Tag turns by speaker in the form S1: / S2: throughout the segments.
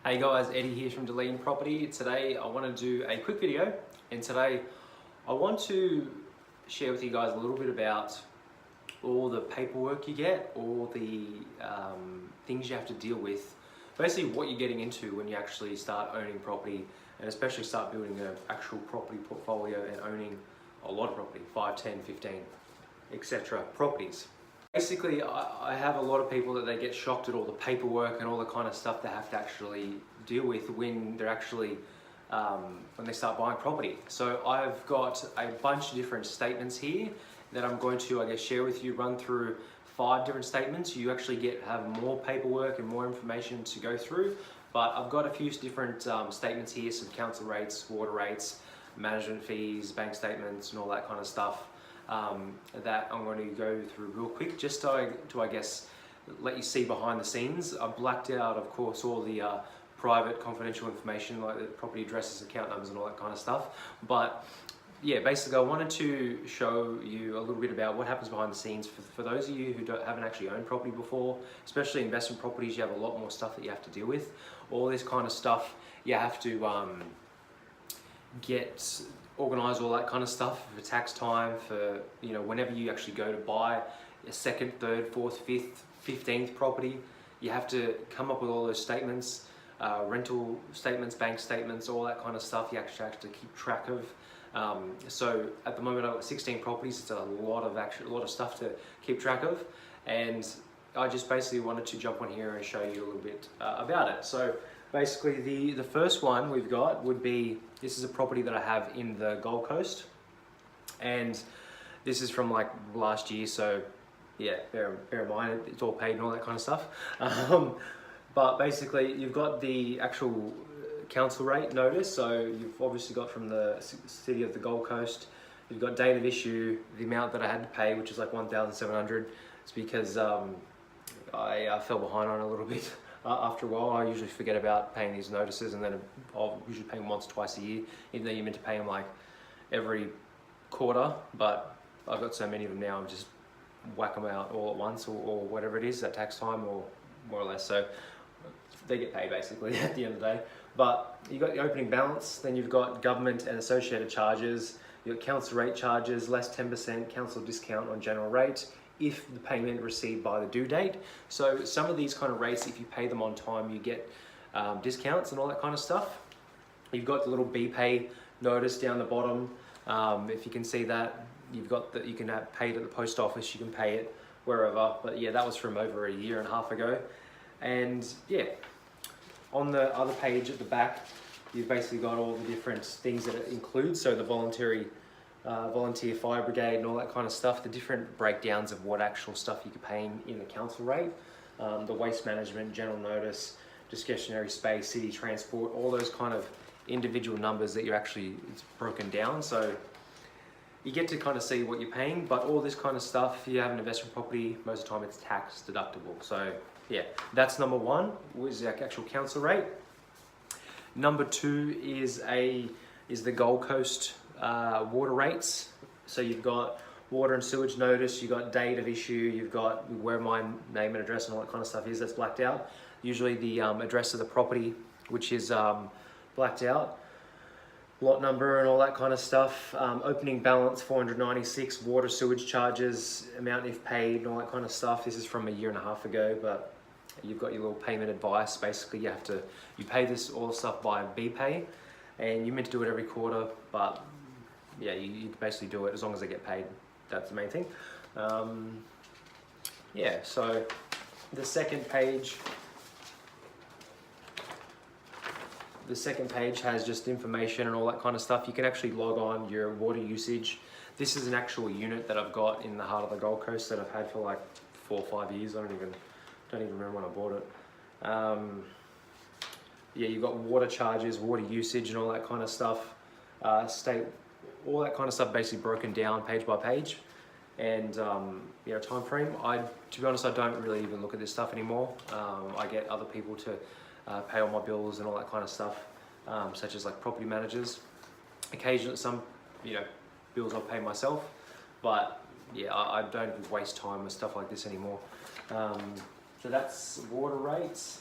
S1: Hey guys, Eddie here from Dilleen Property. Today I want to do a quick video, and today I want to share with you guys a little bit about all the paperwork you get, all the things you have to deal with, basically what you're getting into when you actually start owning property, and especially start building an actual property portfolio and owning a lot of property, 5, 10, 15, etc. properties. Basically, I have a lot of people that they get shocked at all the paperwork and all the kind of stuff they have to actually deal with when they're actually, when they start buying property. So I've got a bunch of different statements here that I'm going to, share with you, run through 5 different statements. You actually have more paperwork and more information to go through, but I've got a few different statements here, some council rates, water rates, management fees, bank statements, and all that kind of stuff. That I'm going to go through real quick, just to let you see behind the scenes. I blacked out, of course, all the private confidential information like the property addresses, account numbers, and all that kind of stuff. But yeah, basically I wanted to show you a little bit about what happens behind the scenes for those of you who haven't actually owned property before, especially investment properties. You have a lot more stuff that you have to deal with. All this kind of stuff you have to organize, all that kind of stuff for tax time, for whenever you actually go to buy a second, third, fourth, fifth, 15th property. You have to come up with all those statements, rental statements, bank statements, all that kind of stuff. You actually have to keep track of. So at the moment I've got 16 properties. It's a lot of stuff to keep track of, and I just basically wanted to jump on here and show you a little bit about it. So basically the first one we've got would be, this is a property that I have in the Gold Coast, and this is from like last year, so yeah, bear in mind it's all paid and all that kind of stuff. But basically you've got the actual council rate notice, so you've obviously got from the city of the Gold Coast. You've got date of issue, the amount that I had to pay, which is like 1,700. It's because I fell behind on it a little bit. After a while, I usually forget about paying these notices, and then I'll usually pay them once, twice a year, even though you're meant to pay them like every quarter. But I've got so many of them now, I'm just whack them out all at once, or whatever it is at tax time, or more or less. So they get paid basically at the end of the day. But you've got the opening balance, then you've got government and associated charges, you've got council rate charges, less 10% council discount on general rate if the payment received by the due date. So some of these kind of rates, if you pay them on time, you get discounts and all that kind of stuff. You've got the little BPay notice down the bottom. If you can see that, you've got that you can pay it at the post office, you can pay it wherever. But yeah, that was from over a year and a half ago. And yeah, on the other page at the back, you've basically got all the different things that it includes. So the volunteer fire brigade and all that kind of stuff, the different breakdowns of what actual stuff you could pay in the council rate, the waste management, general notice, discretionary space, city transport, all those kind of individual numbers that it's broken down. So you get to kind of see what you're paying, but all this kind of stuff, if you have an investment property, most of the time it's tax deductible. So yeah, that's number 1, was the actual council rate. Number 2 is the Gold Coast water rates. So you've got water and sewage notice, you've got date of issue, you've got where my name and address and all that kind of stuff is, that's blacked out. Usually the address of the property, which is blacked out, lot number and all that kind of stuff. Opening balance 496, water sewage charges, amount if paid and all that kind of stuff. This is from a year and a half ago, but you've got your little payment advice. Basically you pay all the stuff by BPay, and you're meant to do it every quarter, but yeah, you basically do it as long as they get paid. That's the main thing. Yeah, so the second page has just information and all that kind of stuff. You can actually log on your water usage. This is an actual unit that I've got in the heart of the Gold Coast that I've had for like 4 or 5 years. I don't even remember when I bought it. Yeah, you've got water charges, water usage, and all that kind of stuff. All that kind of stuff basically broken down page by page. And time frame. To be honest, I don't really even look at this stuff anymore. I get other people to pay all my bills and all that kind of stuff, such as like property managers. Occasionally, some bills I'll pay myself, but yeah, I don't waste time with stuff like this anymore. So that's water rates.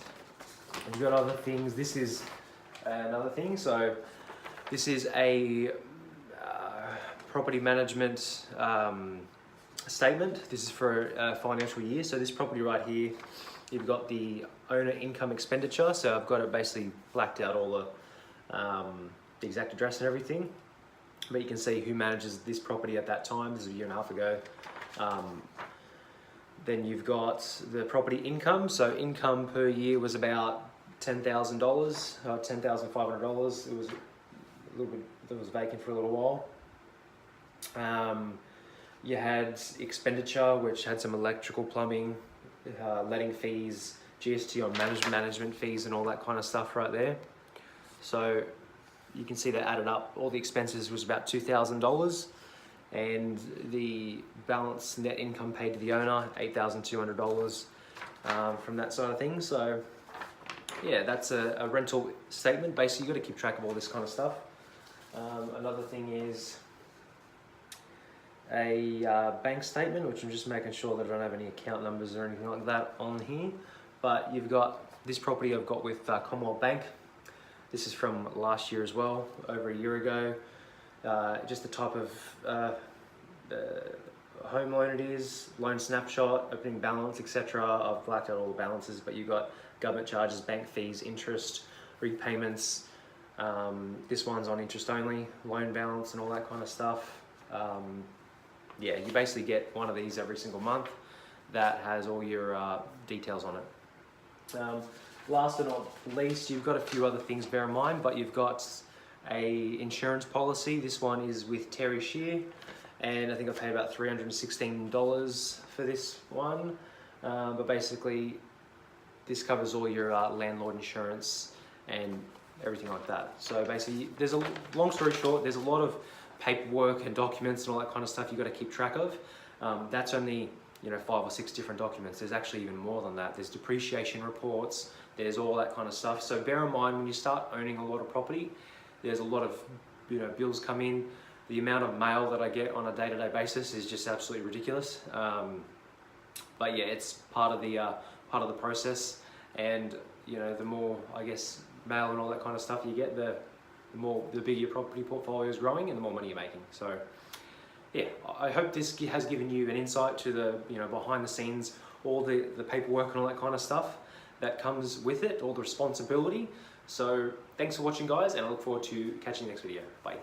S1: You've got other things. This is another thing. So this is a property management statement. This is for a financial year. So this property right here, you've got the owner income expenditure. So I've got it basically blacked out all the exact address and everything. But you can see who manages this property at that time. This is a year and a half ago. Then you've got the property income. So income per year was about $10,000, $10,500. It was a little bit, it was vacant for a little while. You had expenditure, which had some electrical, plumbing, letting fees, GST on management fees and all that kind of stuff right there. So you can see that added up. All the expenses was about $2,000, and the balance net income paid to the owner, $8,200 from that side of things. So yeah, that's a rental statement. Basically, you've got to keep track of all this kind of stuff. Another thing is a bank statement, which I'm just making sure that I don't have any account numbers or anything like that on here. But you've got this property I've got with Commonwealth Bank. This is from last year as well, over a year ago. Just the type of home loan it is, loan snapshot, opening balance, etc. I've blacked out all the balances, but you've got government charges, bank fees, interest, repayments. This one's on interest only, loan balance and all that kind of stuff. Yeah, you basically get one of these every single month that has all your details on it. Last but not least, you've got a few other things to bear in mind, but you've got a insurance policy. This one is with Terry Shear, and I think I paid about $316 for this one. But basically, this covers all your landlord insurance and everything like that. So basically, there's a long story short, there's a lot of paperwork and documents and all that kind of stuff you've got to keep track of. That's only 5 or 6 different documents. There's actually even more than that. There's depreciation reports, there's all that kind of stuff. So bear in mind, when you start owning a lot of property, there's a lot of bills come in. The amount of mail that I get on a day-to-day basis is just absolutely ridiculous. But yeah, it's part of the process. And the more, I guess, mail and all that kind of stuff you get, the bigger your property portfolio is growing and the more money you're making. So yeah, I hope this has given you an insight to the behind the scenes, all the paperwork and all that kind of stuff that comes with it, all the responsibility. So thanks for watching, guys, and I look forward to catching you next video. Bye.